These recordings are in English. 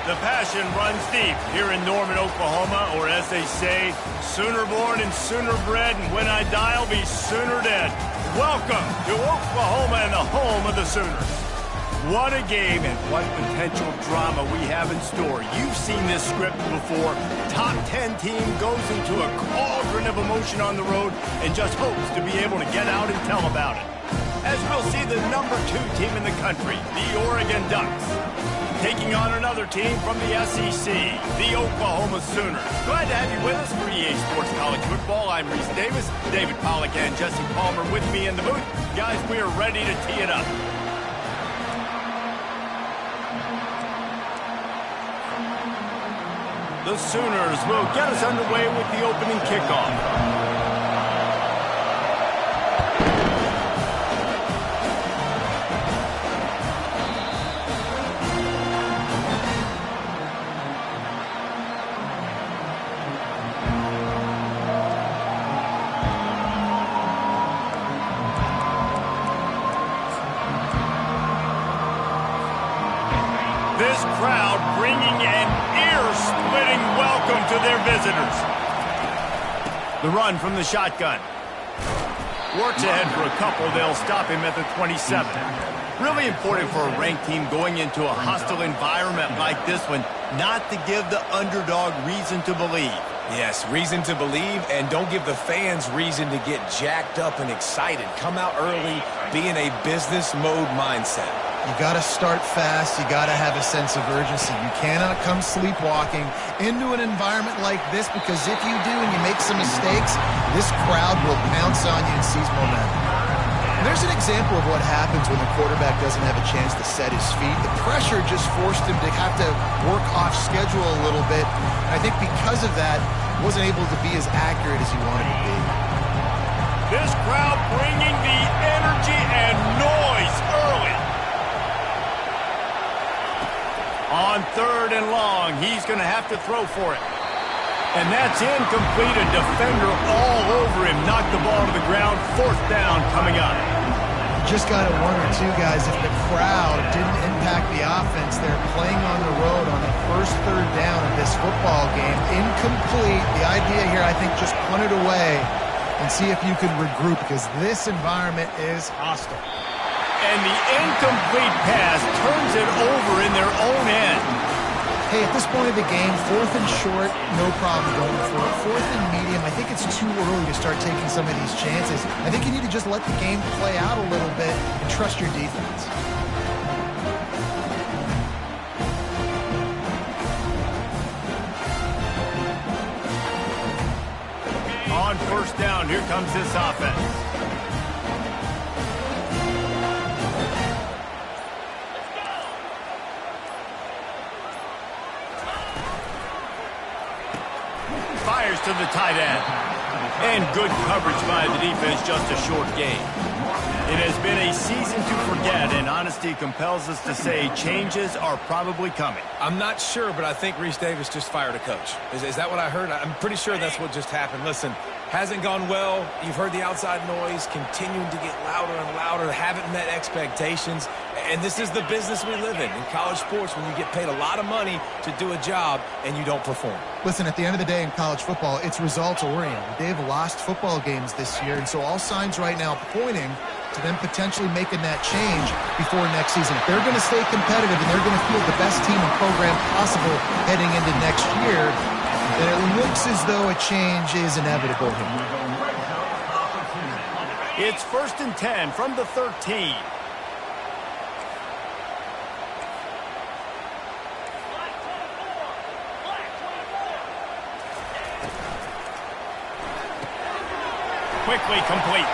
The passion runs deep here in Norman, Oklahoma, or as they say, sooner born and sooner bred, and when I die, I'll be sooner dead. Welcome to Oklahoma and the home of the Sooners. What a game and what potential drama we have in store. You've seen this script before. Top 10 team goes into a cauldron of emotion on the road and just hopes to be able to get out and tell about it. As we'll see the number 2 team in the country, the Oregon Ducks, taking on another team from the SEC, the Oklahoma Sooners. Glad to have you with us for EA Sports College Football. I'm Reese Davis, David Pollack and Jesse Palmer with me in the booth. Guys, we are ready to tee it up. The Sooners will get us underway with the opening kickoff. This crowd bringing an ear-splitting welcome to their visitors. The run from the shotgun. Works ahead for a couple. They'll stop him at the 27. Really important for a ranked team going into a hostile environment like this one, not to give the underdog reason to believe. Yes, reason to believe, and don't give the fans reason to get jacked up and excited. Come out early, be in a business mode mindset. You got to start fast. You got to have a sense of urgency. You cannot come sleepwalking into an environment like this, because if you do and you make some mistakes, this crowd will pounce on you and seize momentum. And there's an example of what happens when the quarterback doesn't have a chance to set his feet. The pressure just forced him to have to work off schedule a little bit. And I think because of that, wasn't able to be as accurate as he wanted to be. This crowd bringing the energy and noise early. On 3rd and long, he's going to have to throw for it. And that's incomplete. A defender all over him. Knocked the ball to the ground. 4th down coming up. Just got to wonder, too, guys, if the crowd didn't impact the offense. They're playing on the road on the first 3rd down of this football game. Incomplete. The idea here, I think, just punt it away and see if you can regroup, because this environment is hostile. And the incomplete pass turns it over in their own end. Hey, at this point of the game, 4th and short, no problem going for it. 4th and medium, I think it's too early to start taking some of these chances. I think you need to just let the game play out a little bit and trust your defense. On 1st down, here comes this offense. Fires to the tight end. And good coverage by the defense, just a short gain. It has been a season to forget, and honesty compels us to say changes are probably coming. I'm not sure, but I think Reese Davis just fired a coach. Is that what I heard? I'm pretty sure that's what just happened. Listen, hasn't gone well. You've heard the outside noise continuing to get louder and louder. Haven't met expectations. And this is the business we live in college sports, when you get paid a lot of money to do a job and you don't perform. Listen, at the end of the day in college football, it's results-oriented. They've lost football games this year, and so all signs right now pointing to them potentially making that change before next season. If they're going to stay competitive and they're going to field the best team and program possible heading into next year, then it looks as though a change is inevitable here. It's 1st and 10 from the 13. Quickly complete.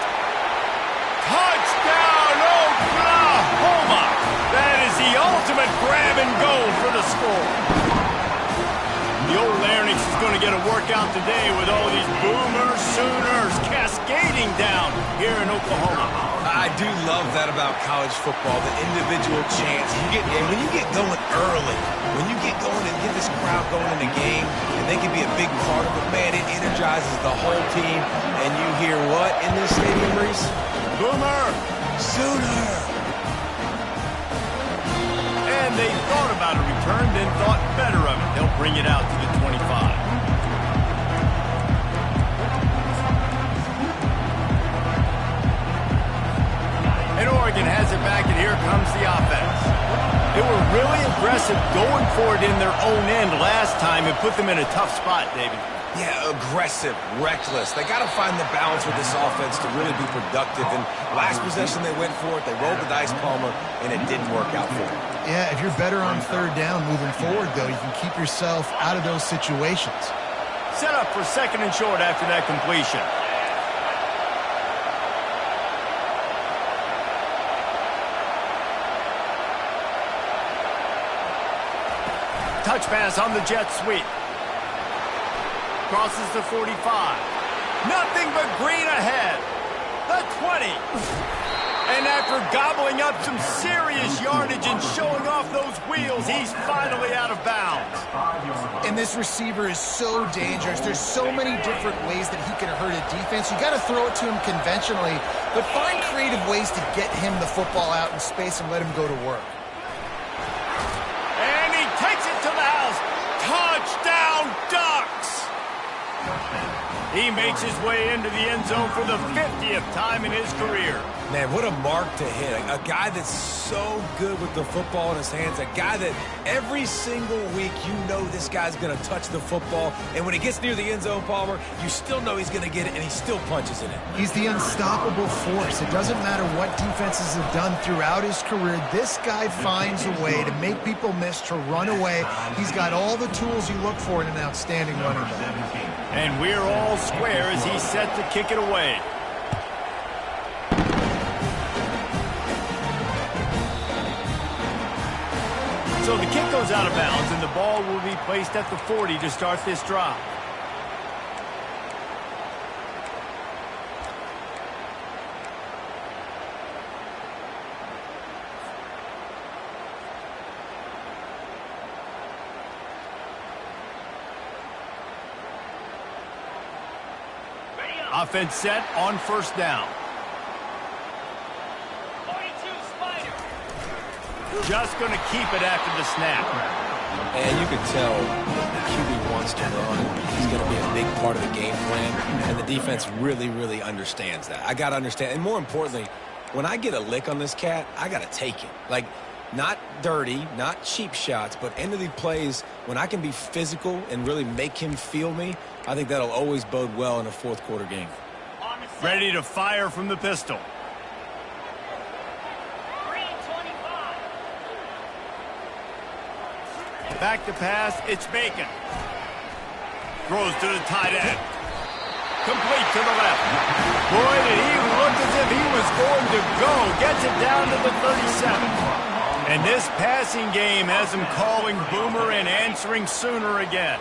Touchdown, Oklahoma! That is the ultimate grab and go for the score. The old Larynx is going to get a workout today with all these Boomer Sooners cascading down here in Oklahoma. I do love that about college football, the individual chance. And when you get going early, when you get going and get this crowd going in the game, and they can be a big part of it, man, it energizes the whole team. And you hear what in this stadium, Reese? Boomer Sooner. And they thought about a return, then thought better of it. They'll bring it out to the 25. And Oregon has it back, and here comes the offense. They were really aggressive going for it in their own end last time and put them in a tough spot, David. Yeah, aggressive, reckless. They got to find the balance with this offense to really be productive. And last possession, they went for it. They rolled the dice, Palmer, and it didn't work out for them. Yeah, if you're better on third down moving forward, though, you can keep yourself out of those situations. Set up for second and short after that completion. Touch pass on the jet sweep. Crosses the 45. Nothing but green ahead. The 20. And after gobbling up some serious yardage and showing off those wheels, he's finally out of bounds. And this receiver is so dangerous. There's so many different ways that he can hurt a defense. You got to throw it to him conventionally, but find creative ways to get him the football out in space and let him go to work. And he takes it to the house. Touchdown, Ducks! He makes his way into the end zone for the 50th time in his career. Man, what a mark to hit. A guy that's so good with the football in his hands. A guy that every single week you know this guy's going to touch the football. And when he gets near the end zone, Palmer, you still know he's going to get it, and he still punches in it. He's the unstoppable force. It doesn't matter what defenses have done throughout his career. This guy finds a way to make people miss, to run away. He's got all the tools you look for in an outstanding running back. And we're all square as he's set to kick it away. So the kick goes out of bounds, and the ball will be placed at the 40 to start this drive. Offense set on first down. Just going to keep it after the snap. And you can tell the QB wants to run. He's going to be a big part of the game plan. And the defense really, really understands that. I got to understand. And more importantly, when I get a lick on this cat, I got to take it. Like, not dirty, not cheap shots, but end of the plays, when I can be physical and really make him feel me, I think that'll always bode well in a fourth quarter game. Ready to fire from the pistol. Back to pass, it's Bacon. Throws to the tight end. Complete to the left. Boy, did he look as if he was going to go. Gets it down to the 37. And this passing game has him calling Boomer and answering Sooner again.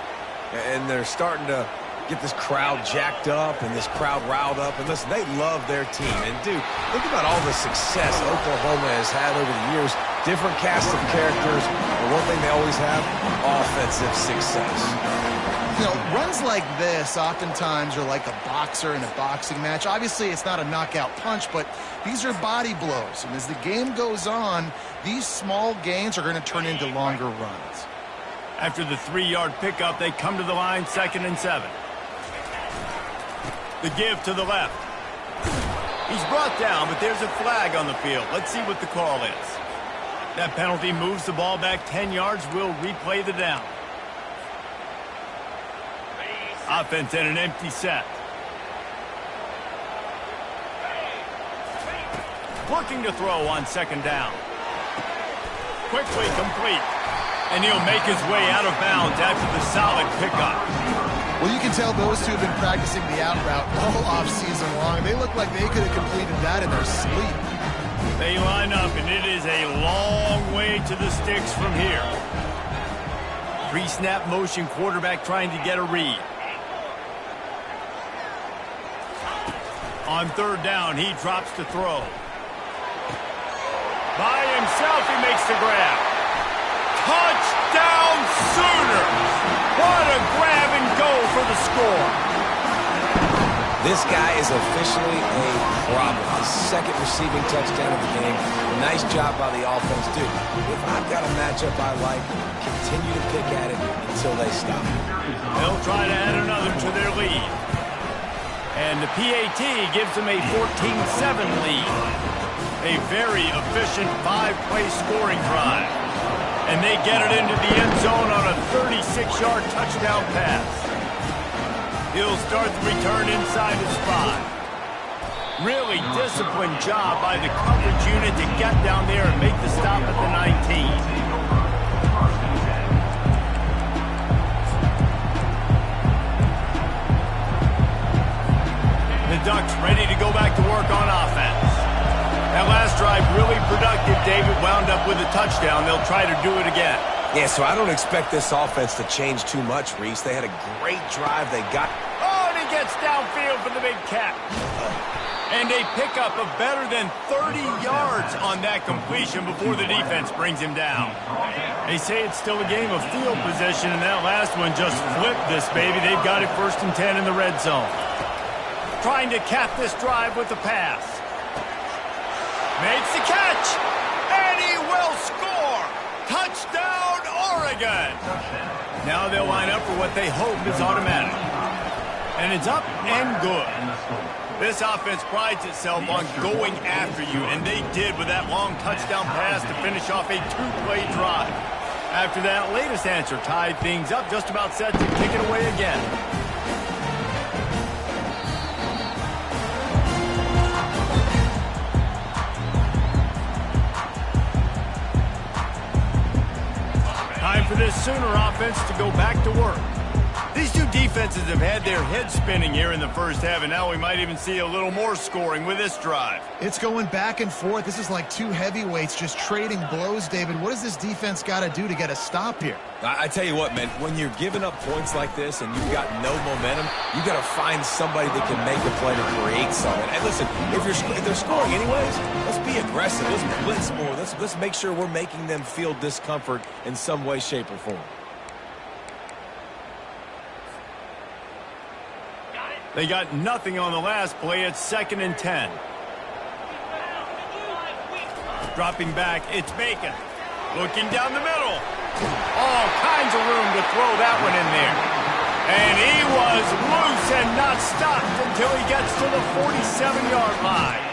And they're starting to get this crowd jacked up and this crowd riled up. And listen, they love their team. And, dude, think about all the success Oklahoma has had over the years. Different cast of characters. But one thing they always have, offensive success. You know, runs like this oftentimes are like a boxer in a boxing match. Obviously, it's not a knockout punch, but these are body blows. And as the game goes on, these small gains are going to turn into longer runs. After the 3-yard pickup, they come to the line, 2nd and 7. The give to the left. He's brought down, but there's a flag on the field. Let's see what the call is. That penalty moves the ball back 10 yards. We'll replay the down. Offense in an empty set. Looking to throw on 2nd down. Quickly complete. And he'll make his way out of bounds after the solid pickup. Well, you can tell those two have been practicing the out route all off-season long. They look like they could have completed that in their sleep. They line up, and it is a long way to the sticks from here. Pre-snap motion, quarterback trying to get a read. On 3rd down, he drops to throw. By himself, he makes the grab. Touchdown Sooners! What a grab and go for the score. This guy is officially a problem. His second receiving touchdown of the game. Nice job by the offense, dude. If I've got a matchup I like, continue to pick at it until they stop. They'll try to add another to their lead. And the PAT gives them a 14-7 lead. A very efficient 5-play scoring drive. And they get it into the end zone on a 36-yard touchdown pass. He'll start the return inside his 5. Really disciplined job by the coverage unit to get down there and make the stop at the 19. The Ducks ready to go back to work on offense. That last drive really productive. David wound up with a touchdown. They'll try to do it again. Yeah, so I don't expect this offense to change too much, Reese. They had a great drive. They got... Oh, and he gets downfield for the big catch. And they pick up a better than 30 yards on that completion before the defense brings him down. They say it's still a game of field position, and that last one just flipped this baby. They've got it 1st and 10 in the red zone. Trying to cap this drive with the pass. Makes the catch, and he will score. Touchdown, Oregon. Now they'll line up for what they hope is automatic. And it's up and good. This offense prides itself on going after you, and they did with that long touchdown pass to finish off a 2-play drive. After that latest answer tied things up, just about set to kick it away again. Time for this Sooner offense to go back to work. These two defenses have had their heads spinning here in the first half, and now we might even see a little more scoring with this drive. It's going back and forth. This is like two heavyweights just trading blows, David. What does this defense got to do to get a stop here? I tell you what, man, when you're giving up points like this and you've got no momentum, you got to find somebody that can make a play to create something. And listen, if they're scoring anyways, let's be aggressive. Let's blitz more. Let's make sure we're making them feel discomfort in some way, shape, or form. They got nothing on the last play. It's 2nd and 10. Dropping back, it's Bacon. Looking down the middle. All kinds of room to throw that one in there. And he was loose and not stopped until he gets to the 47-yard line.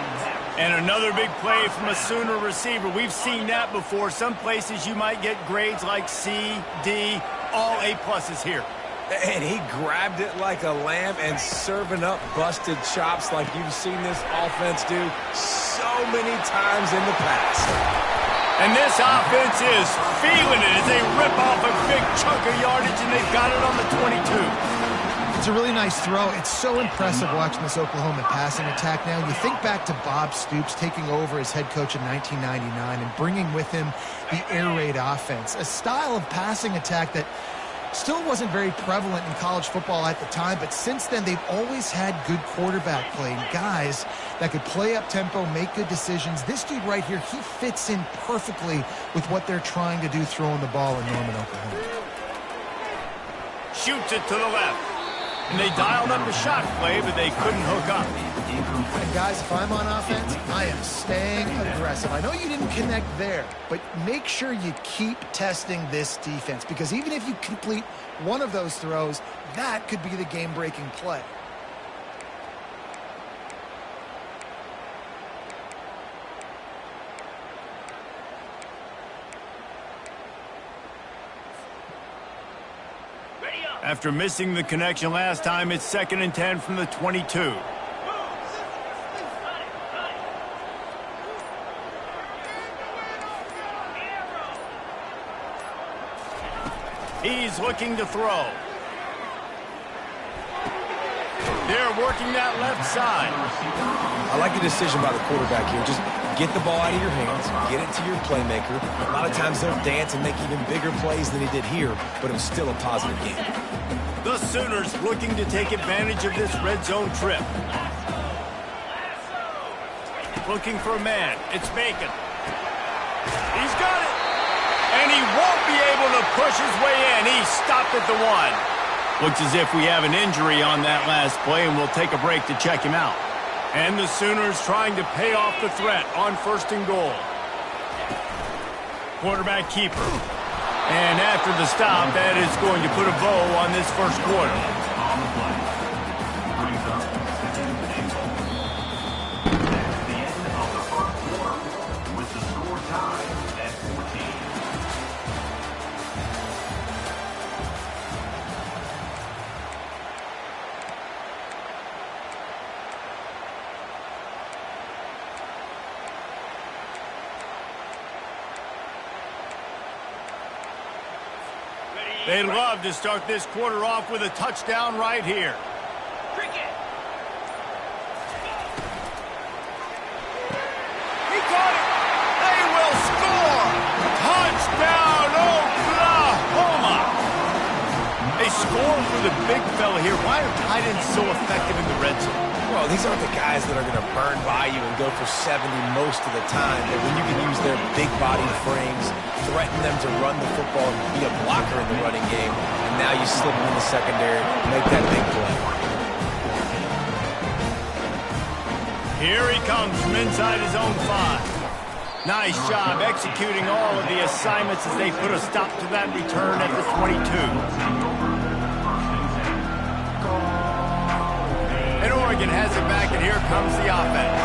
And another big play from a Sooner receiver. We've seen that before. Some places you might get grades like C, D, all A-pluses here. And he grabbed it like a lamb and serving up busted chops like you've seen this offense do so many times in the past. And this offense is feeling it as they rip off a big chunk of yardage, and they've got it on the 22. It's a really nice throw. It's so impressive watching this Oklahoma passing attack now. You think back to Bob Stoops taking over as head coach in 1999 and bringing with him the air raid offense, a style of passing attack that still wasn't very prevalent in college football at the time, but since then they've always had good quarterback play, guys that could play up tempo, make good decisions. This dude right here, he fits in perfectly with what they're trying to do throwing the ball in Norman, Oklahoma. Shoots it to the left. And they dialed up the shot play, but they couldn't hook up. And guys, if I'm on offense, I am staying aggressive. I know you didn't connect there, but make sure you keep testing this defense, because even if you complete one of those throws, that could be the game-breaking play. After missing the connection last time, it's 2nd and 10 from the 22. He's looking to throw. They're working that left side. I like the decision by the quarterback here. Just get the ball out of your hands, get it to your playmaker. A lot of times they'll dance and make even bigger plays than he did here, but it was still a positive game. The Sooners looking to take advantage of this red zone trip. Looking for a man. It's Bacon. He's got it. And he won't be able to push his way in. He stopped at the 1. Looks as if we have an injury on that last play, and we'll take a break to check him out. And the Sooners trying to pay off the threat on 1st and goal. Quarterback keeper. And after the stop, that is going to put a bow on this first quarter. On the play. Brings up 2nd and goal. That's the end of the first quarter, with the score tied at 14. They'd love to start this quarter off with a touchdown right here. He got it. They will score. Touchdown, Oklahoma. They score for the big fella here. Why are tight ends so effective in the red zone? Well, these aren't the guys that are going to burn by you and go for 70 most of the time. But when you can use their big body frames, threaten them to run the football and be a blocker in the running game, and now you slip them in the secondary and make that big play. Here he comes from inside his own 5. Nice job executing all of the assignments as they put a stop to that return at the 22. And Oregon has it back, and here comes the offense.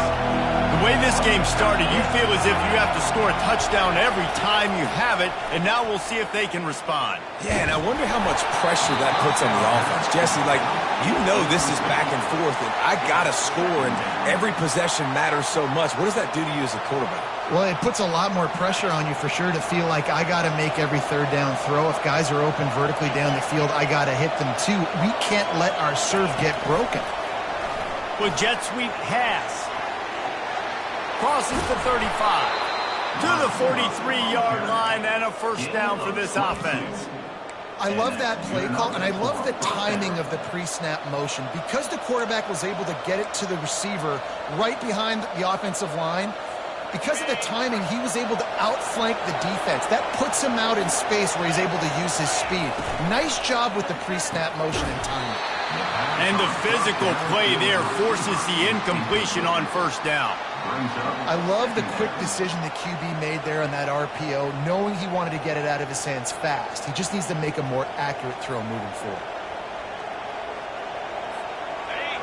The way this game started, you feel as if you have to score a touchdown every time you have it, and now we'll see if they can respond. Yeah, and I wonder how much pressure that puts on the offense. Jesse, like, you know this is back and forth, and I got to score, and every possession matters so much. What does that do to you as a quarterback? Well, it puts a lot more pressure on you for sure to feel like I got to make every 3rd down throw. If guys are open vertically down the field, I got to hit them too. We can't let our serve get broken. With jet sweep pass. Crosses the 35. To the 43-yard line, and a 1st down for this offense. I love that play call, and I love the timing of the pre-snap motion. Because the quarterback was able to get it to the receiver right behind the offensive line, because of the timing, he was able to outflank the defense. That puts him out in space where he's able to use his speed. Nice job with the pre-snap motion and timing. And the physical play there forces the incompletion on 1st down. I love the quick decision the QB made there on that RPO, knowing he wanted to get it out of his hands fast. He just needs to make a more accurate throw moving forward.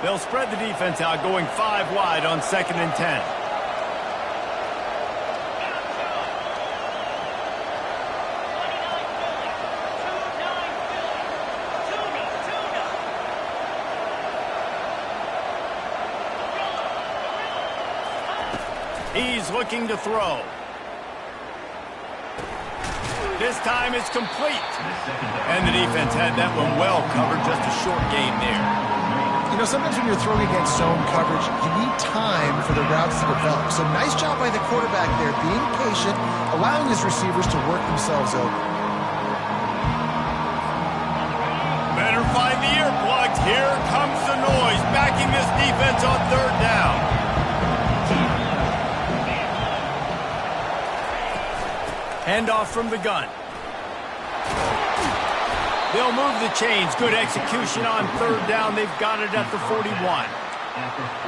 They'll spread the defense out, going 5 wide on 2nd and 10. He's looking to throw. This time it's complete. And the defense had that one well covered, just a short gain there. You know, sometimes when you're throwing against zone coverage, you need time for the routes to develop. So nice job by the quarterback there, being patient, allowing his receivers to work themselves open. Better find the earplugs. Here comes the noise, backing this defense on 3rd down. Handoff from the gun. They'll move the chains. Good execution on 3rd down. They've got it at the 41.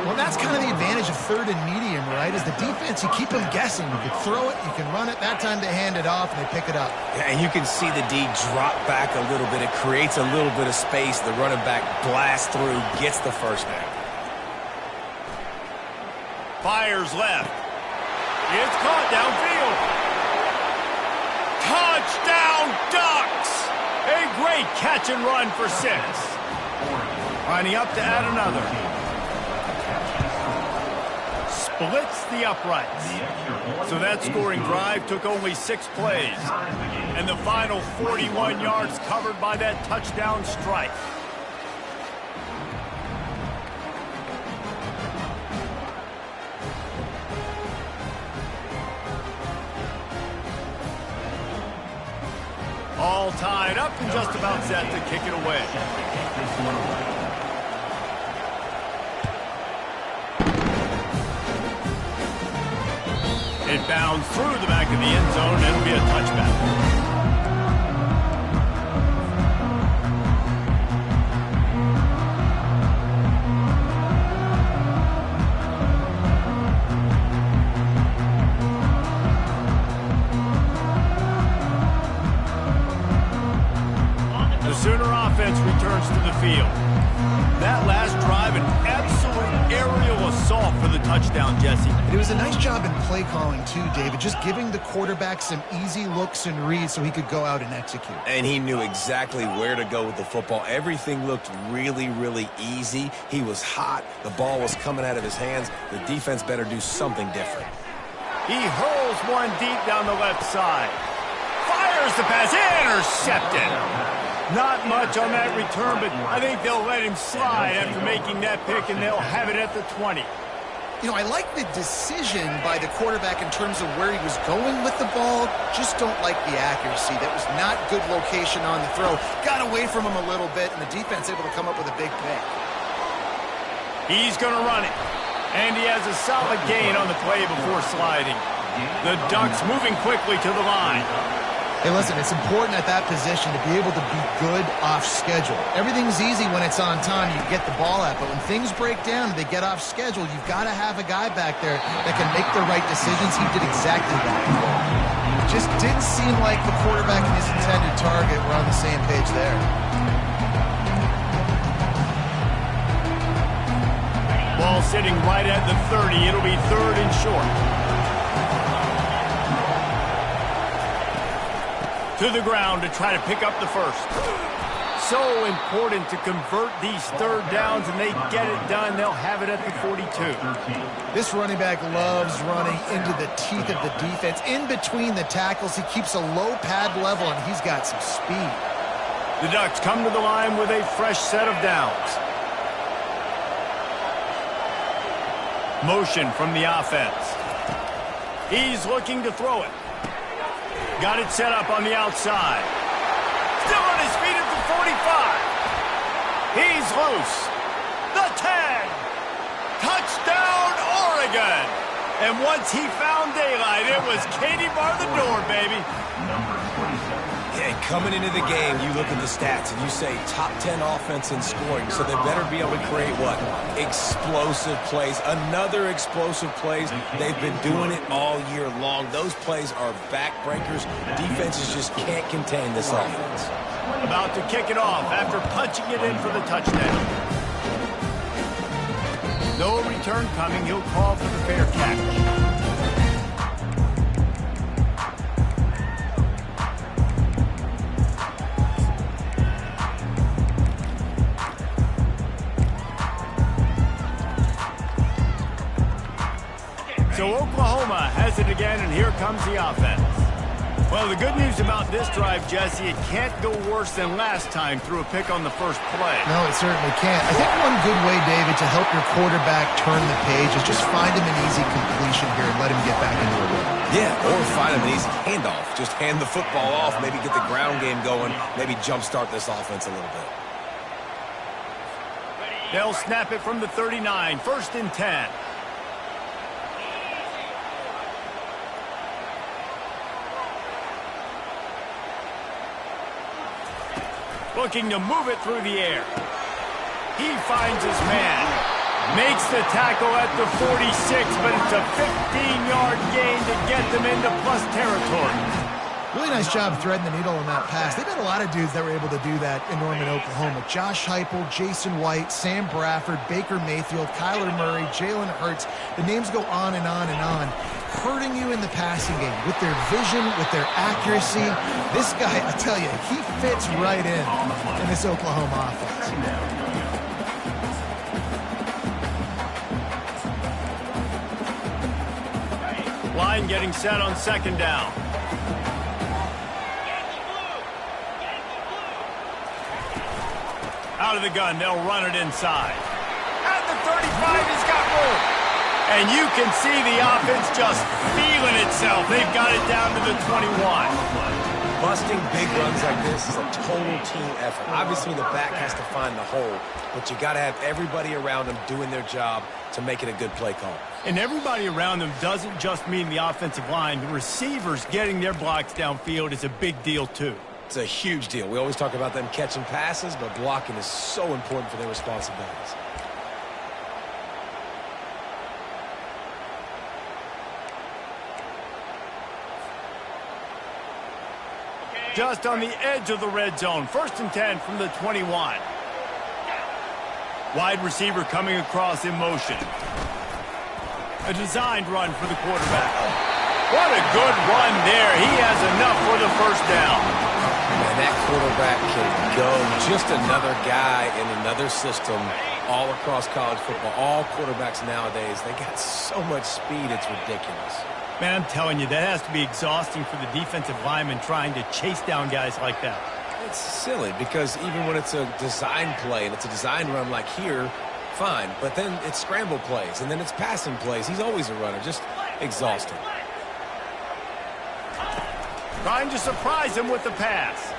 Well, that's kind of the advantage of 3rd and medium, right? Is the defense, you keep them guessing. You can throw it, you can run it. That time they hand it off, and they pick it up. Yeah, and you can see the D drop back a little bit. It creates a little bit of space. The running back blasts through, gets the 1st down. Fires left. It's caught downfield. Touchdown, Ducks! A great catch and run for 6. Lining up to add another. Splits the uprights. So that scoring drive took only 6 plays. And the final 41 yards covered by that touchdown strike. All tied up and just about set to kick it away. It bounds through the back of the end zone. It'll be a touchback. touchdown, Jesse. It was a nice job in play calling too, David, just giving the quarterback some easy looks and reads so he could go out and execute. And he knew exactly where to go with the football. Everything looked really, really easy. He was hot. The ball was coming out of his hands. The defense better do something different. He hurls one deep down the left side. Fires the pass. Intercepted. Not much on that return, but I think they'll let him slide after making that pick, and they'll have it at the 20. You know, I like the decision by the quarterback in terms of where he was going with the ball. Just don't like the accuracy. That was not good location on the throw. Got away from him a little bit, and the defense able to come up with a big pick. He's going to run it. And he has a solid gain on the play before sliding. The Ducks moving quickly to the line. Hey, listen, it's important at that position to be able to be good off schedule. Everything's easy when it's on time. You get the ball out. But when things break down and they get off schedule, you've got to have a guy back there that can make the right decisions. He did exactly that. Just didn't seem like the quarterback and his intended target were on the same page there. Ball sitting right at the 30. It'll be 3rd and short. To the ground to try to pick up the first. So important to convert these 3rd downs, and they get it done. They'll have it at the 42. This running back loves running into the teeth of the defense. In between the tackles, he keeps a low pad level, and he's got some speed. The Ducks come to the line with a fresh set of downs. Motion from the offense. He's looking to throw it. Got it set up on the outside. Still on his feet at the 45. He's loose. The 10. Touchdown, Oregon. And once he found daylight, it was Katie bar the door, baby. Yeah, coming into the game, you look at the stats and you say top 10 offense in scoring, so they better be able to create what? Explosive plays. Another explosive plays. They've been doing it all year long. Those plays are backbreakers. Defenses just can't contain this offense. About to kick it off after punching it in for the touchdown. No return coming. He'll call for the fair catch. So Oklahoma has it again, and here comes the offense. Well, the good news about this drive, Jesse, it can't go worse than last time through a pick on the first play. No, it certainly can't. I think one good way, David, to help your quarterback turn the page is just find him an easy completion here and let him get back into a rhythm. Yeah, or find him an easy handoff. Just hand the football off, maybe get the ground game going, maybe jumpstart this offense a little bit. They'll snap it from the 39, 1st and 10. Looking to move it through the air. He finds his man. Makes the tackle at the 46, but it's a 15-yard gain to get them into plus territory. Really nice job threading the needle on that pass. They've had a lot of dudes that were able to do that in Norman, Oklahoma. Josh Heupel, Jason White, Sam Bradford, Baker Mayfield, Kyler Murray, Jalen Hurts. The names go on and on and on. Hurting you in the passing game with their vision, with their accuracy. This guy, I tell you, he fits right in this Oklahoma offense. Line getting set on 2nd down. Out of the gun, they'll run it inside. At the 35, he's got room. And you can see the offense just feeling itself. They've got it down to the 21. Busting big runs like this is a total team effort. Obviously, the back has to find the hole, but you got to have everybody around them doing their job to make it a good play call. And everybody around them doesn't just mean the offensive line. The receivers getting their blocks downfield is a big deal, too. It's a huge deal. We always talk about them catching passes, but blocking is so important for their responsibilities. Just on the edge of the red zone. 1st and 10 from the 21. Wide receiver coming across in motion. A designed run for the quarterback. What a good run there. He has enough for the first down. And that quarterback can go. Just another guy in another system all across college football. All quarterbacks nowadays, they got so much speed, it's ridiculous. Man, I'm telling you, that has to be exhausting for the defensive lineman trying to chase down guys like that. It's silly because even when it's a design play and it's a design run like here, fine. But then it's scramble plays and then it's passing plays. He's always a runner. Just exhausting. Trying to surprise him with the pass.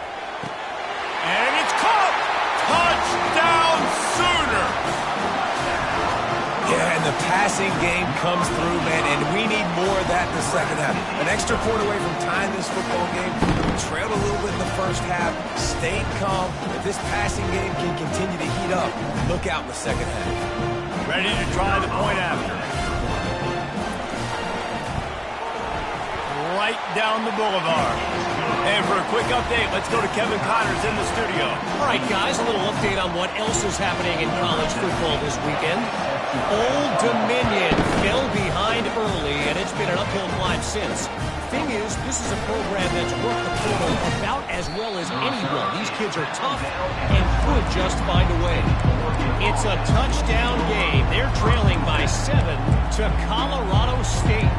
And it's caught! Touchdown Sooner! Yeah, and the passing game comes through, man, and we need more of that in the second half. An extra point away from tying this football game. We trailed a little bit in the first half, stayed calm. If this passing game can continue to heat up, look out in the second half. Ready to try the point after. Right down the boulevard. And for a quick update, let's go to Kevin Connors in the studio. All right, guys, a little update on what else is happening in college football this weekend. Old Dominion fell behind early, and it's been an uphill climb since. Thing is, this is a program that's worked the portal about as well as anyone. These kids are tough and could just find a way. It's a touchdown game. They're trailing by 7 to Colorado State.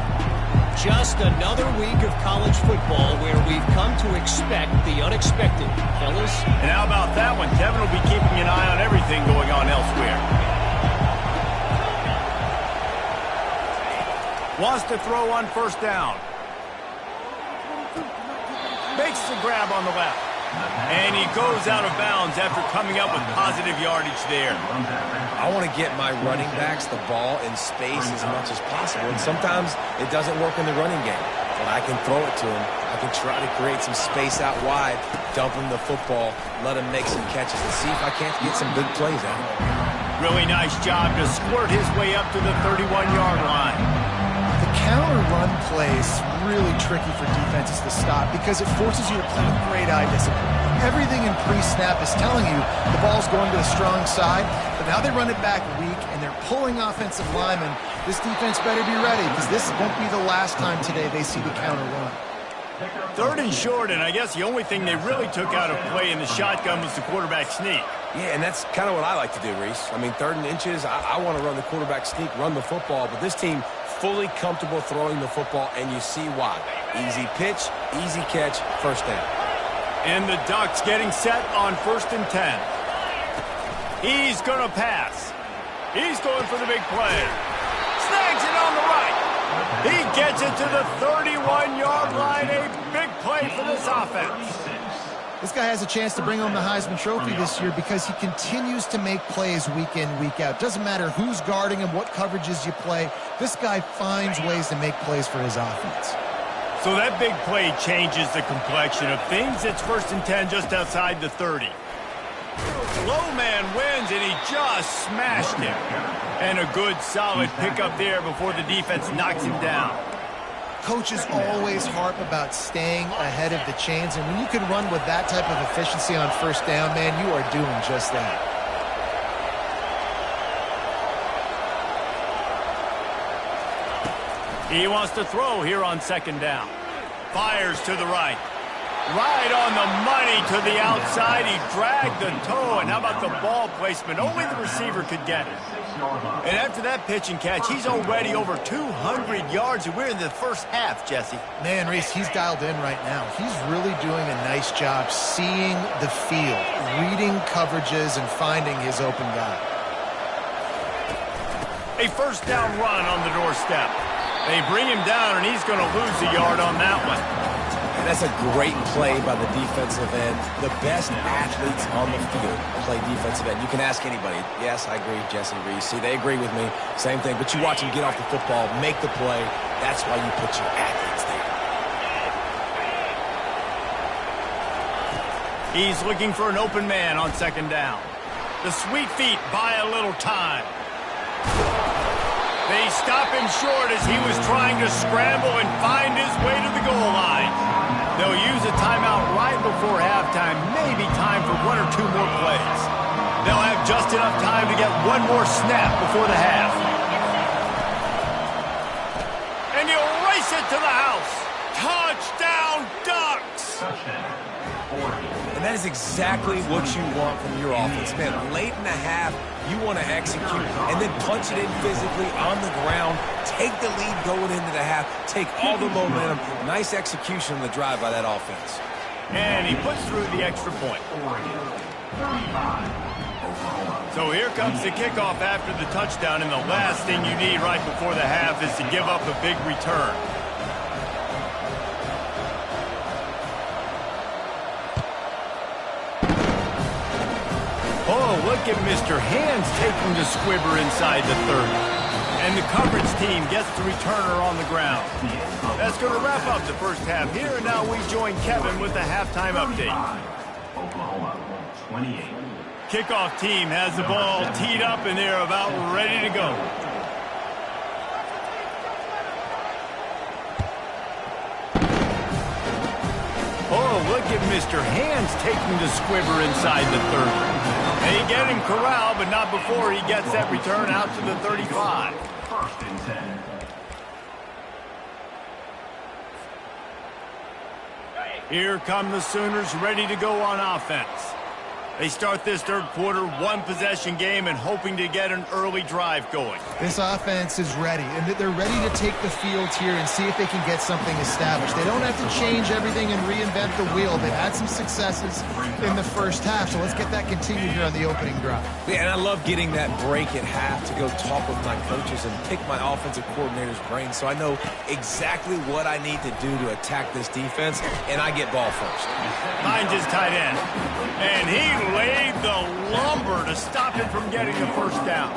Just another week of college football where we've come to expect the unexpected, fellas. And how about that one? Kevin will be keeping an eye on everything going on elsewhere. Wants to throw on first down. Makes the grab on the left. And he goes out of bounds after coming up with positive yardage there. I want to get my running backs the ball in space as much as possible. And sometimes it doesn't work in the running game. But I can throw it to him. I can try to create some space out wide, dump him the football, let him make some catches, and see if I can't get some big plays out of him. Really nice job to squirt his way up to the 31-yard line. The counter run play is really tricky for defenses to stop because it forces you to play with great eye discipline. Everything in pre-snap is telling you the ball's going to the strong side, but now they run it back weak and they're pulling offensive linemen. This defense better be ready because this won't be the last time today they see the counter run. Third and short, and I guess the only thing they really took out of play in the shotgun was the quarterback sneak. Yeah, and that's kind of what I like to do, Reese. I mean, 3rd and inches, I want to run the quarterback sneak, run the football, but this team fully comfortable throwing the football, and you see why. Easy pitch, easy catch, first down. And the Ducks getting set on 1st and 10. He's going to pass. He's going for the big play. Snags it on the right. He gets it to the 31-yard line. A big play for this offense. This guy has a chance to bring home the Heisman Trophy this year because he continues to make plays week in, week out. Doesn't matter who's guarding him, what coverages you play. This guy finds ways to make plays for his offense. So that big play changes the complexion of things. It's 1st and 10 just outside the 30. Low man wins, and he just smashed him. And a good, solid pickup there before the defense knocks him down. Coaches always harp about staying ahead of the chains, and when you can run with that type of efficiency on first down, man, you are doing just that. He wants to throw here on 2nd down. Fires to the right. Right on the money to the outside. He dragged the toe, and how about the ball placement? Only the receiver could get it. And after that pitch and catch, he's already over 200 yards, and we're in the first half, Jesse. Man, Reese, he's dialed in right now. He's really doing a nice job seeing the field, reading coverages, and finding his open guy. A first down run on the doorstep. They bring him down, and he's going to lose a yard on that one. And that's a great play by the defensive end. The best athletes on the field play defensive end. You can ask anybody. Yes, I agree, Jesse Reese. See, they agree with me. Same thing. But you watch him get off the football, make the play. That's why you put your athletes there. He's looking for an open man on 2nd down. The sweet feet buy a little time. They stop him short as he was trying to scramble and find his way to the goal line. They'll use a timeout right before halftime, maybe time for 1 or 2 more plays. They'll have just enough time to get one more snap before the half. takes it to the house. Touchdown, Ducks! Touchdown. 40. And that is exactly what you want from your offense. Man, late in the half, you want to execute and then punch it in physically on the ground, take the lead going into the half, take all the momentum. Nice execution on the drive by that offense. And he puts through the extra point. Oregon. 35. Oklahoma. So here comes the kickoff after the touchdown, and the last thing you need right before the half is to give up a big return. Oh, look at Mr. Hands taking the squibber inside the 30. And the coverage team gets the returner on the ground. That's going to wrap up the first half here, and now we join Kevin with the halftime update. Oklahoma 28. Kickoff team has the ball teed up, and they're about ready to go. Oh, look at Mr. Hands taking the squibber inside the 30. They get him corralled, but not before he gets that return out to the 35. First and 10. Here come the Sooners ready to go on offense. They start this third quarter one-possession game and hoping to get an early drive going. This offense is ready, and they're ready to take the field here and see if they can get something established. They don't have to change everything and reinvent the wheel. They've had some successes in the first half, so let's get that continued here on the opening drive. Yeah, and I love getting that break at half to go talk with my coaches and pick my offensive coordinator's brain so I know exactly what I need to do to attack this defense, and I get ball first. Finds his tight end, and he laid the lumber to stop him from getting the first down.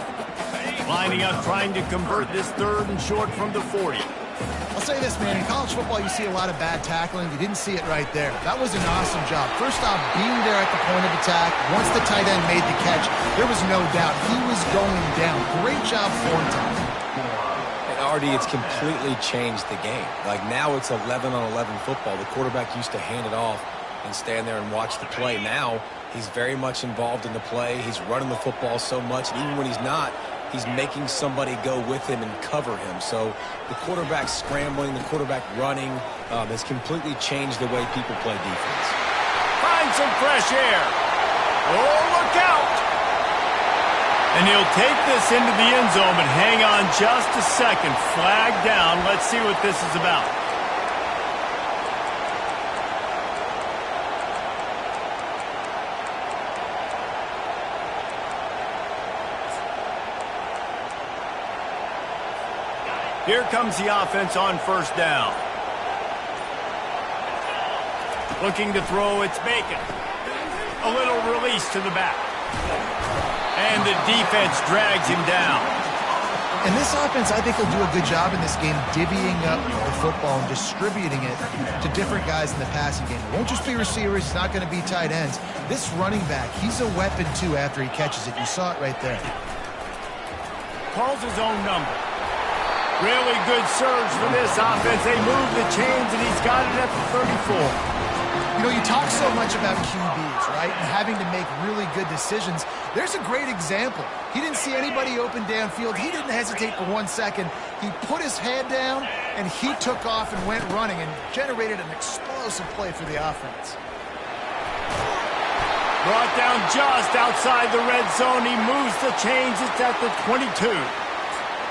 Lining up, trying to convert this third and short from the 40. I'll say this, man. In college football, you see a lot of bad tackling. You didn't see it right there. That was an awesome job. First off, being there at the point of attack. Once the tight end made the catch, there was no doubt he was going down. Great job form time. And Artie, it's completely changed the game. Like now it's 11-on-11 football. The quarterback used to hand it off and stand there and watch the play. Now he's very much involved in the play. He's running the football so much, and even when he's not, he's making somebody go with him and cover him. So the quarterback scrambling, the quarterback running has completely changed the way people play defense. Find some fresh air. Oh, look out. And he'll take this into the end zone, but hang on just a second. Flag down. Let's see what this is about. Here comes the offense on first down. Looking to throw, it's Bacon. A little release to the back. And the defense drags him down. And this offense, I think, will do a good job in this game divvying up the football and distributing it to different guys in the passing game. It won't just be receivers. It's not going to be tight ends. This running back, he's a weapon, too, after he catches it. You saw it right there. Calls his own number. Really good surge for this offense. They move the chains, and he's got it at the 34. You know, you talk so much about QBs, right, and having to make really good decisions. There's a great example. He didn't see anybody open downfield. He didn't hesitate for 1 second. He put his head down, and he took off and went running and generated an explosive play for the offense. Brought down just outside the red zone. He moves the chains. It's at the 22.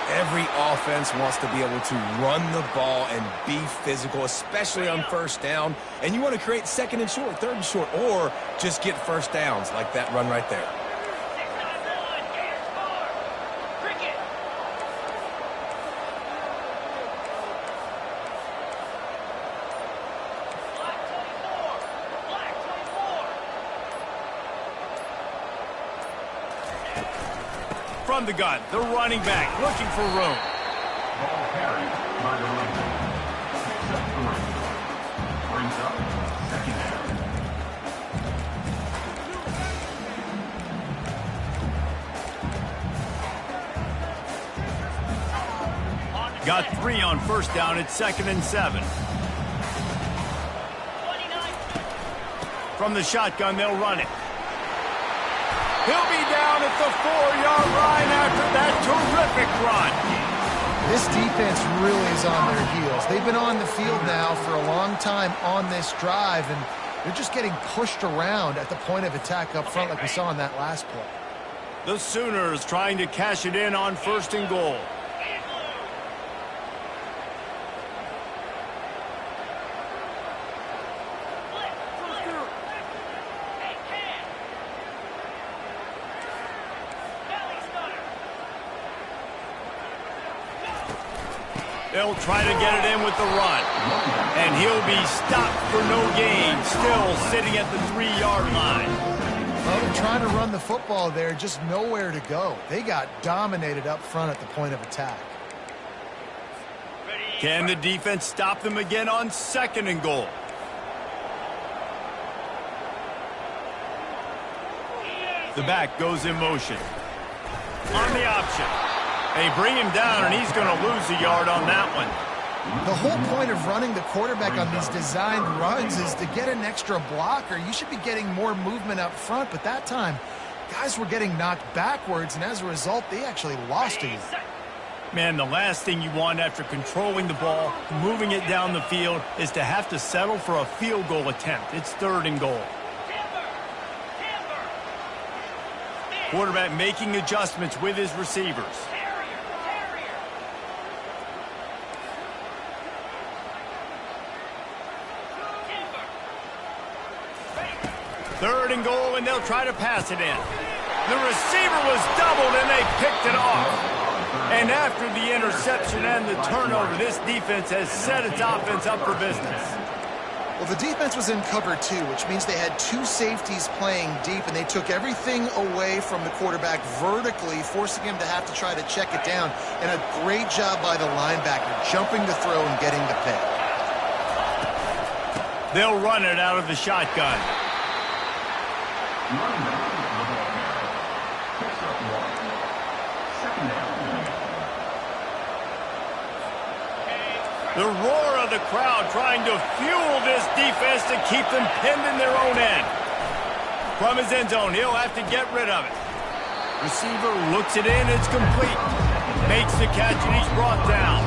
Every offense wants to be able to run the ball and be physical, especially on first down. And you want to create second and short, third and short, or just get first downs like that run right there. From the gun, the running back looking for room. Ball carried by the running back. 6-3. Brings up second down. Got 3 on first down. It's 2nd and 7. From the shotgun, they'll run it. He'll be down at the 4-yard line after that terrific run. This defense really is on their heels. They've been on the field now for a long time on this drive, and they're just getting pushed around at the point of attack up front like we saw in that last play. The Sooners trying to cash it in on 1st and goal. They'll try to get it in with the run. And he'll be stopped for no gain, still sitting at the 3-yard line. Well, they're trying to run the football there, just nowhere to go. They got dominated up front at the point of attack. Can the defense stop them again on 2nd and goal? The back goes in motion. On the option. They bring him down, and he's going to lose a yard on that one. The whole point of running the quarterback on these designed runs is to get an extra blocker. You should be getting more movement up front, but that time, guys were getting knocked backwards, and as a result, they actually lost a yard. Man, the last thing you want after controlling the ball, moving it down the field, is to have to settle for a field goal attempt. It's 3rd and goal. Quarterback making adjustments with his receivers. Third and goal, and they'll try to pass it in. The receiver was doubled, and they picked it off. And after the interception and the turnover, this defense has set its offense up for business. Well, the defense was in cover 2, which means they had 2 safeties playing deep, and they took everything away from the quarterback vertically, forcing him to have to try to check it down. And a great job by the linebacker, jumping the throw and getting the pick. They'll run it out of the shotgun. The roar of the crowd trying to fuel this defense to keep them pinned in their own end. From his end zone, he'll have to get rid of it. Receiver looks it in, it's complete. Makes the catch, and he's brought down.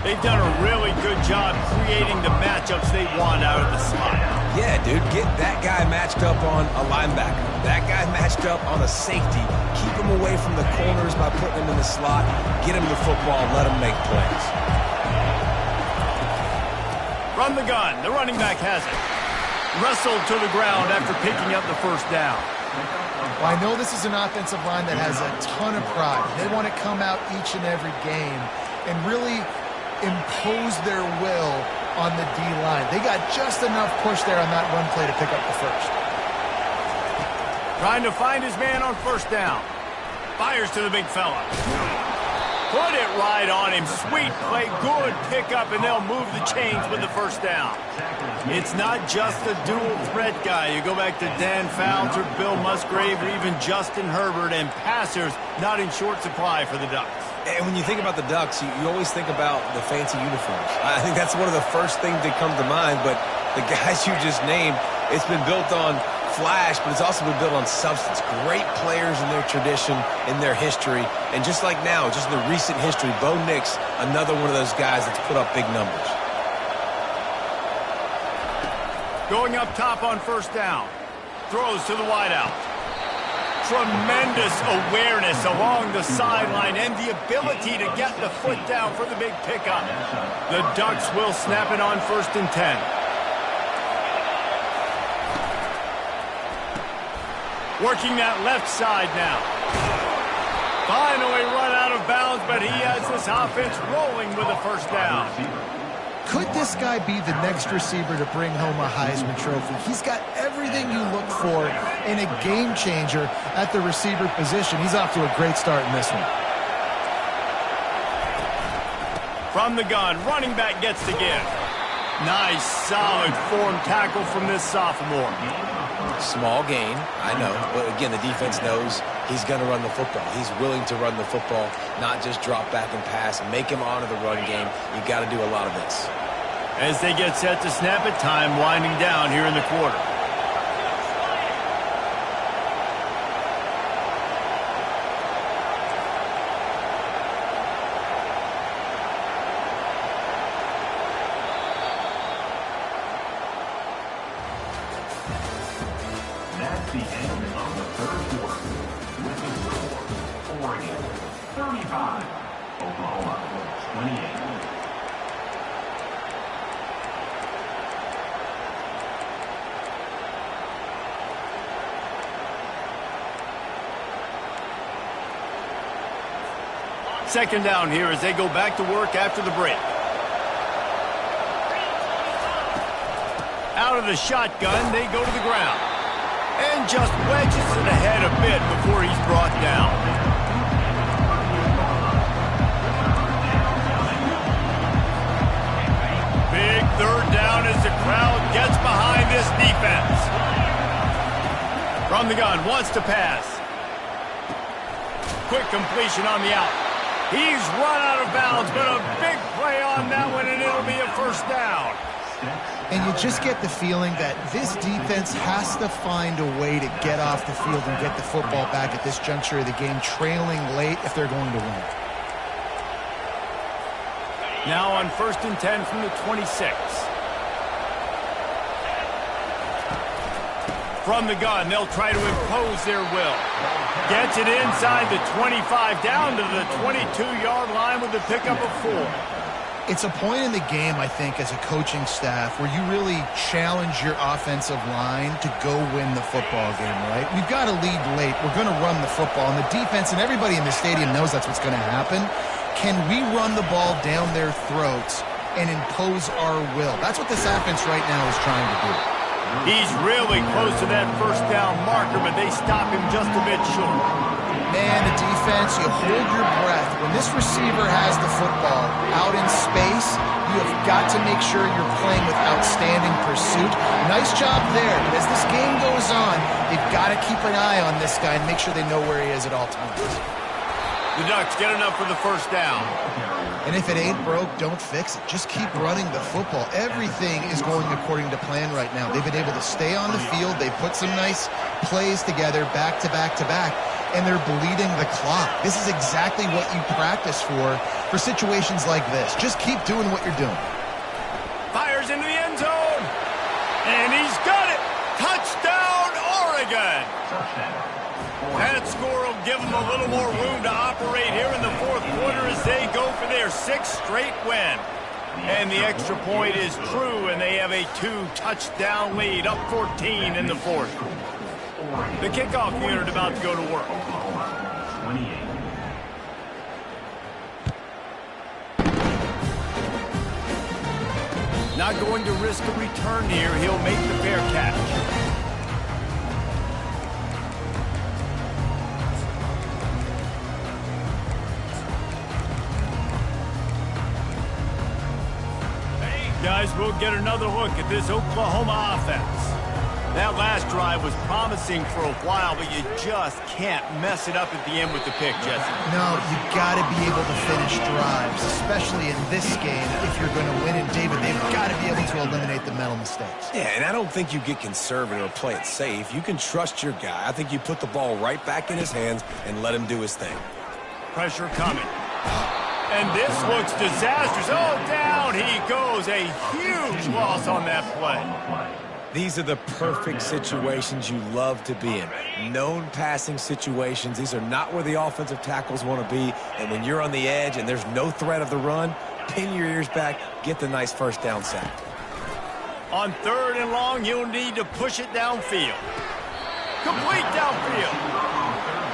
They've done a really good job creating the matchups they want out of the slot. Yeah, dude, get that guy matched up on a linebacker. That guy matched up on a safety. Keep him away from the corners by putting him in the slot. Get him the football, let him make plays. From the gun, the running back has it. Wrestled to the ground after picking up the 1st down. Well, I know this is an offensive line that has a ton of pride. They want to come out each and every game and really impose their will on the D-line. They got just enough push there on that run play to pick up the 1st. Trying to find his man on 1st down. Fires to the big fella. Put it right on him. Sweet play, good pickup, and they'll move the chains with the 1st down. It's not just a dual threat guy. You go back to Dan Fouts or Bill Musgrave or even Justin Herbert, and passers not in short supply for the Ducks. And when you think about the Ducks, you always think about the fancy uniforms. I think that's one of the first things that comes to mind, but the guys you just named, it's been built on flash, but it's also been built on substance. Great players in their tradition, in their history, and just like now, just in the recent history, Bo Nix, another one of those guys that's put up big numbers. Going up top on 1st down. Throws to the wideout. Tremendous awareness along the sideline and the ability to get the foot down for the big pickup. The Ducks will snap it on 1st and 10. Working that left side now. Finally run out of bounds, but he has this offense rolling with a 1st down. Could this guy be the next receiver to bring home a Heisman Trophy? He's got everything you look for in a game changer at the receiver position. He's off to a great start in this one. From the gun, running back gets to give. Nice, solid form tackle from this sophomore. Small gain, I know. But again, the defense knows he's going to run the football. He's willing to run the football, not just drop back and pass. Make him honor the run game. You got to do a lot of this. As they get set to snap it, time winding down here in the quarter. the end of the third quarter with the score, Oregon 35, Oklahoma 28. Second down here as they go back to work after the break. Out of the shotgun, they go to the ground. And just wedges it ahead a bit before he's brought down. Big third down as the crowd gets behind this defense. From the gun, wants to pass. Quick completion on the out. He's run out of bounds, but a big play on that one, and it'll be a first down. And you just get the feeling that this defense has to find a way to get off the field and get the football back at this juncture of the game, trailing late if they're going to win. Now on 1st and 10 from the 26. From the gun, they'll try to impose their will. Gets it inside the 25, down to the 22-yard line with the pickup of 4. It's a point in the game, I think, as a coaching staff where you really challenge your offensive line to go win the football game, right? We've got to lead late. We're going to run the football, and the defense and everybody in the stadium knows that's what's going to happen. Can we run the ball down their throats and impose our will? That's what this offense right now is trying to do. He's really close to that first down marker, but they stop him just a bit short. Man, the defense, you hold your breath. When this receiver has the football out in space, you have got to make sure you're playing with outstanding pursuit. Nice job there, but as this game goes on, they've got to keep an eye on this guy and make sure they know where he is at all times. The Ducks get enough for the first down. And if it ain't broke, don't fix it. Just keep running the football. Everything is going according to plan right now. They've been able to stay on the field. They put some nice plays together back to back to back, and they're bleeding the clock. This is exactly what you practice for situations like this. Just keep doing what you're doing. Fires into the end zone. And he's got it. Touchdown, Oregon. That score will give them a little more room to operate here in the fourth quarter as they go for their 6th straight win. And the extra point is true, and they have a 2-touchdown lead, up 14 in the fourth. The kickoff unit about to go to work. 28. Not going to risk a return here. He'll make the fair catch. Guys, we'll get another look at this Oklahoma offense. That last drive was promising for a while, but you just can't mess it up at the end with the pick, Jesse. No, you got to be able to finish drives, especially in this game if you're going to win. And David, they've got to be able to eliminate the mental mistakes. Yeah, and I don't think you get conservative or play it safe. You can trust your guy. I think you put the ball right back in his hands and let him do his thing. Pressure coming. And this looks disastrous. Oh, down he goes. A huge loss on that play. These are the perfect situations you love to be in. Known passing situations. These are not where the offensive tackles want to be. And when you're on the edge and there's no threat of the run, pin your ears back, get the nice first down sack. On 3rd and long, you'll need to push it downfield. Complete downfield.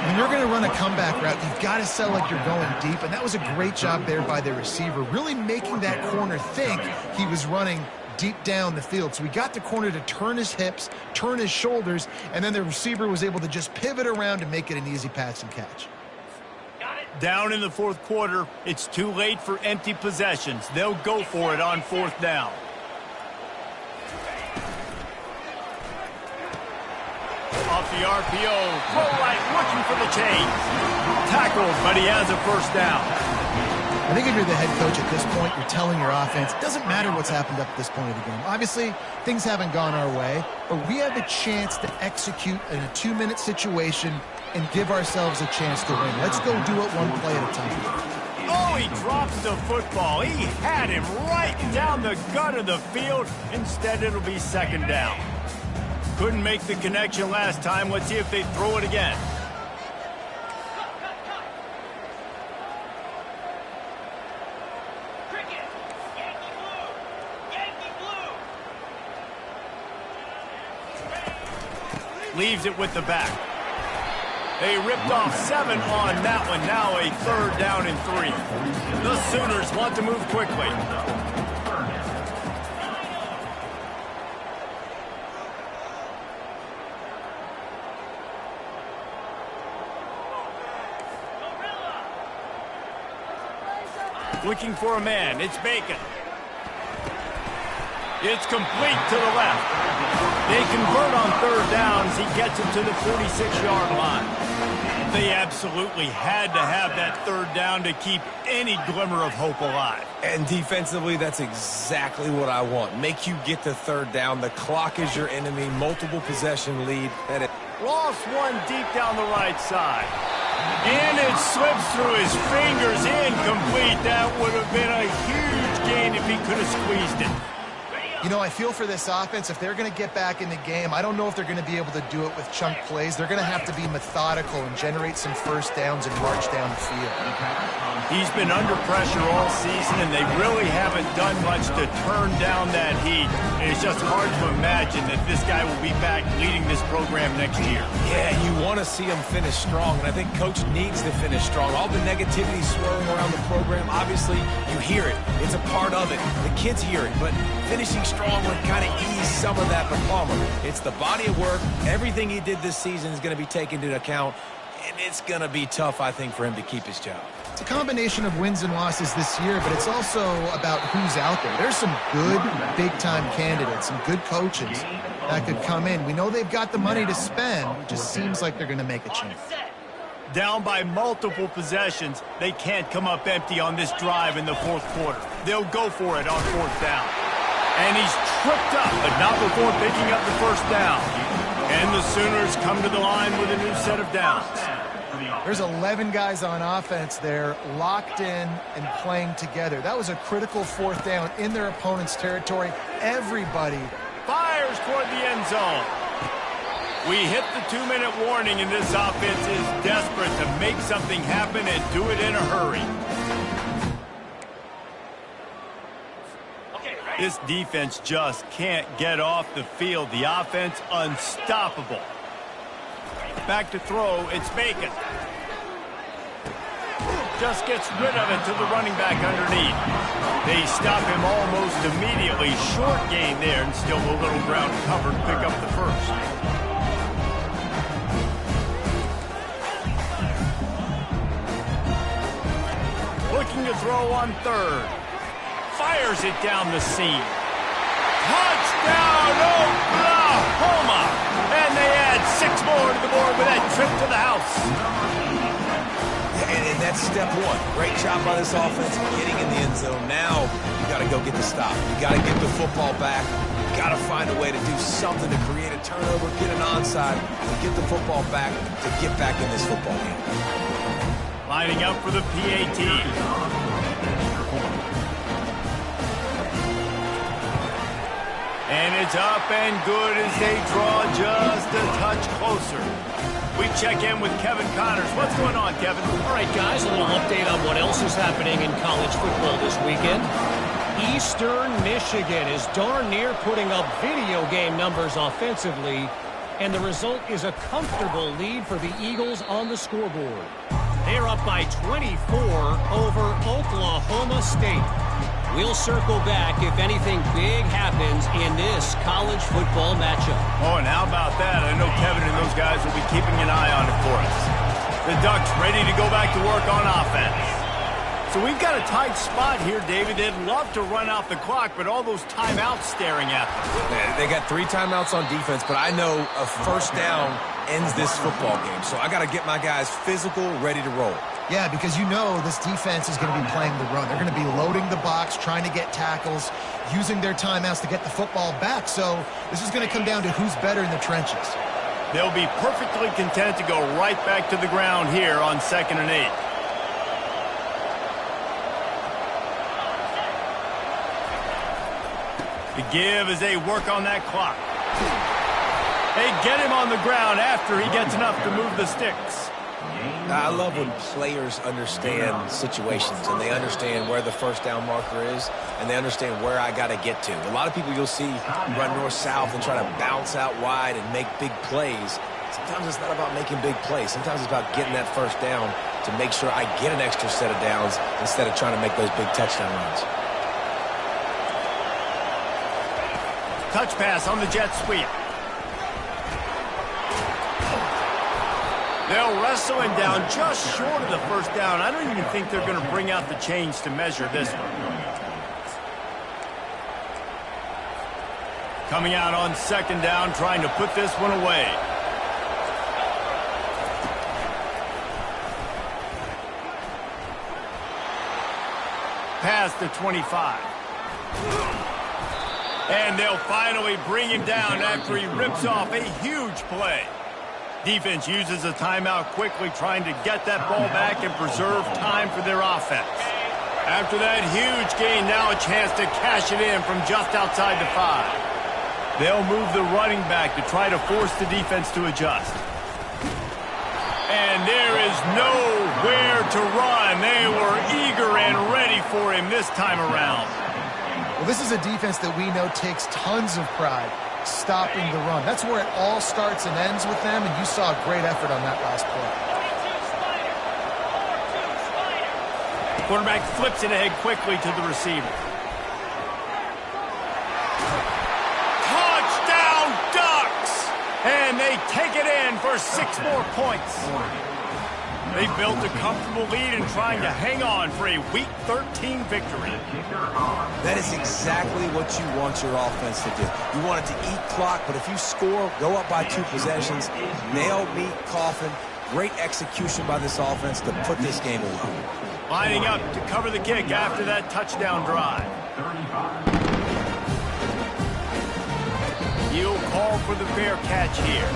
When you're going to run a comeback route, you've got to sell like you're going deep, and that was a great job there by the receiver, really making that corner think he was running deep down the field. So we got the corner to turn his hips, turn his shoulders, and then the receiver was able to just pivot around and make it an easy pass and catch. Down in the fourth quarter, it's too late for empty possessions. They'll go for it on 4th down. Off the RPO, throw right, looking for the change. Tackled, but he has a first down. I think if you're the head coach at this point, you're telling your offense, it doesn't matter what's happened up to this point of the game. Obviously, things haven't gone our way, but we have a chance to execute in a 2-minute situation and give ourselves a chance to win. Let's go do it one play at a time. Oh, he drops the football. He had him right down the gut of the field. Instead, it'll be 2nd down. Couldn't make the connection last time. Let's see if they throw it again. Leaves it with the back. They ripped off 7 on that one. Now a 3rd down and 3. The Sooners want to move quickly. Looking for a man. It's Bacon. It's complete to the left. They convert on 3rd down as he gets it to the 46-yard line. They absolutely had to have that 3rd down to keep any glimmer of hope alive. And defensively, that's exactly what I want. Make you get the 3rd down. The clock is your enemy. Multiple possession lead. Lost one deep down the right side. And it slips through his fingers. Incomplete. That would have been a huge gain if he could have squeezed it. You know, I feel for this offense. If they're going to get back in the game, I don't know if they're going to be able to do it with chunk plays. They're going to have to be methodical and generate some 1st downs and march down the field. He's been under pressure all season, and they really haven't done much to turn down that heat. And it's just hard to imagine that this guy will be back leading this program next year. Yeah, you want to see him finish strong, and I think Coach needs to finish strong. All the negativity swirling around the program, obviously, you hear it. It's a part of it. The kids hear it, but finishing strong would kind of ease some of that for Palmer. It's the body of work. Everything he did this season is going to be taken into account, and it's going to be tough, I think, for him to keep his job. It's a combination of wins and losses this year, but it's also about who's out there. There's some good big-time candidates, some good coaches that could come in. We know they've got the money to spend. It just seems like they're going to make a change. Down by multiple possessions, they can't come up empty on this drive in the 4th quarter. They'll go for it on 4th down. And he's tripped up, but not before picking up the 1st down. And the Sooners come to the line with a new set of downs. There's 11 guys on offense there, locked in and playing together. That was a critical 4th down in their opponent's territory. Everybody fires toward the end zone. We hit the 2-minute warning, and this offense is desperate to make something happen and do it in a hurry. This defense just can't get off the field. The offense unstoppable. Back to throw, it's Bacon. Just gets rid of it to the running back underneath. They stop him almost immediately. Short gain there, and still a little ground covered. Pick up the 1st. Looking to throw on 3rd. Fires it down the seam. Touchdown, Oklahoma! And they add 6 more to the board with that trip to the house. And that's step 1. Great job by this offense getting in the end zone. Now you got to go get the stop. You got to get the football back. You got to find a way to do something to create a turnover, get an onside, to get the football back, to get back in this football game. Lining up for the PAT. And it's up and good as they draw just a touch closer. We check in with Kevin Connors. What's going on, Kevin? All right, guys, a little update on what else is happening in college football this weekend. Eastern Michigan is darn near putting up video game numbers offensively, and the result is a comfortable lead for the Eagles on the scoreboard. They're up by 24 over Oklahoma State. We'll circle back if anything big happens in this college football matchup. Oh, and how about that? I know Kevin and those guys will be keeping an eye on it for us. The Ducks ready to go back to work on offense. So we've got a tight spot here, David. They'd love to run out the clock, but all those timeouts staring at them. They got 3 timeouts on defense, but I know a 1st down ends this football game. So I got to get my guys physical, ready to roll. Yeah, because you know this defense is going to be playing the run. They're going to be loading the box, trying to get tackles, using their timeouts to get the football back. So this is going to come down to who's better in the trenches. They'll be perfectly content to go right back to the ground here on 2nd and 8. The give as they work on that clock. They get him on the ground after he gets enough to move the sticks. I love when players understand situations and they understand where the first down marker is and they understand where I got to get to. A lot of people you'll see run north-south and try to bounce out wide and make big plays. Sometimes it's not about making big plays. Sometimes it's about getting that first down to make sure I get an extra set of downs instead of trying to make those big touchdown runs. Touch pass on the jet sweep. They'll wrestle him down just short of the first down. I don't even think they're going to bring out the chains to measure this one. Coming out on second down, trying to put this one away. Past the 25. And they'll finally bring him down after he rips off a huge play. Defense uses a timeout quickly, trying to get that ball back and preserve time for their offense. After that huge gain, now a chance to cash it in from just outside the 5. They'll move the running back to try to force the defense to adjust. And there is nowhere to run. They were eager and ready for him this time around. Well, this is a defense that we know takes tons of pride stopping the run. That's where it all starts and ends with them, and you saw a great effort on that last play. Quarterback flips it ahead quickly to the receiver. Touchdown Ducks! And they take it in for 6 more points. They built a comfortable lead and trying to hang on for a Week 13 victory. That is exactly what you want your offense to do. You want it to eat clock, but if you score, go up by 2 possessions, nail, meet, coffin. Great execution by this offense to put this game away. Lining up to cover the kick after that touchdown drive. He'll call for the fair catch here.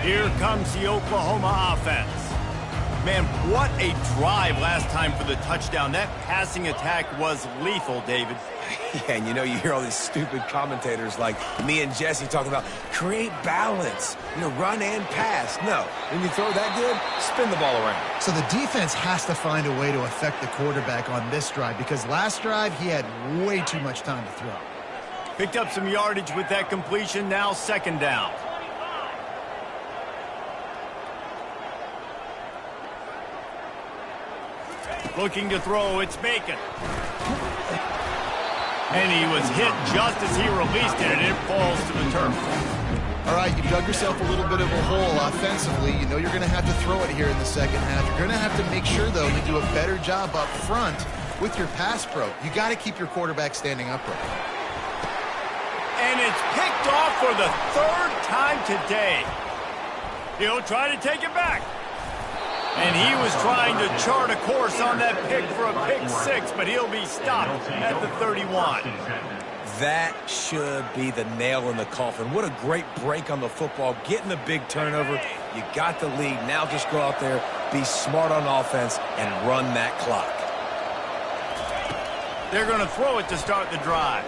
Here comes the Oklahoma offense. Man, what a drive last time for the touchdown. That passing attack was lethal, David. Yeah, and you know, you hear all these stupid commentators like me and Jesse talking about create balance, run and pass. No, when you throw that good, spin the ball around. So the defense has to find a way to affect the quarterback on this drive because last drive he had way too much time to throw. Picked up some yardage with that completion, now second down. Looking to throw, it's Bacon. And he was hit just as he released it, and it falls to the turf. All right, you've dug yourself a little bit of a hole offensively. You know you're going to have to throw it here in the second half. You're going to have to make sure, though, you do a better job up front with your pass pro. You got to keep your quarterback standing upright. And it's picked off for the 3rd time today. He'll try to take it back. And he was trying to chart a course on that pick for a pick 6, but he'll be stopped at the 31. That should be the nail in the coffin. What a great break on the football, getting the big turnover. You got the lead. Now just go out there, be smart on offense, and run that clock. They're going to throw it to start the drive.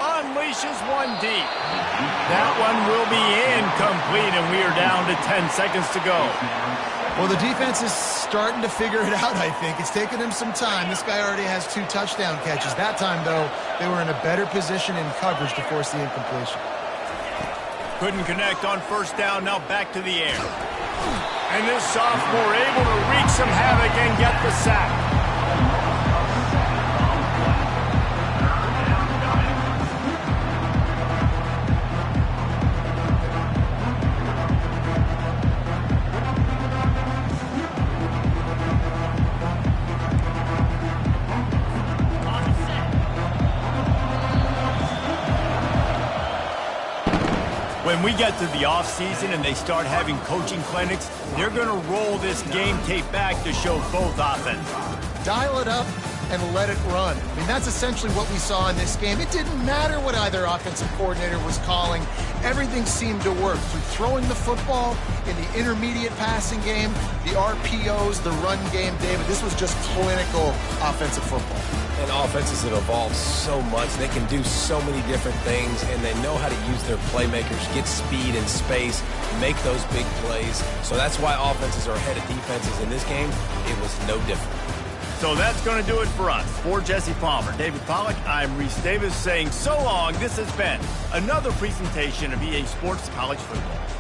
Unleashes one deep. That one will be incomplete, and we are down to 10 seconds to go. Well, the defense is starting to figure it out, I think. It's taken him some time. This guy already has 2 touchdown catches. That time, though, they were in a better position in coverage to force the incompletion. Couldn't connect on first down, now back to the air. And this sophomore able to wreak some havoc and get the sack. When we get to the offseason and they start having coaching clinics, they're going to roll this game tape back to show both offenses. Dial it up, and let it run. I mean, that's essentially what we saw in this game. It didn't matter what either offensive coordinator was calling. Everything seemed to work through throwing the football in the intermediate passing game, the RPOs, the run game. David, this was just clinical offensive football. And offenses have evolved so much. They can do so many different things, and they know how to use their playmakers, get speed and space, make those big plays. So that's why offenses are ahead of defenses in this game. It was no different. So that's going to do it for us. For Jesse Palmer, David Pollack, I'm Reese Davis saying so long. This has been another presentation of EA Sports College Football.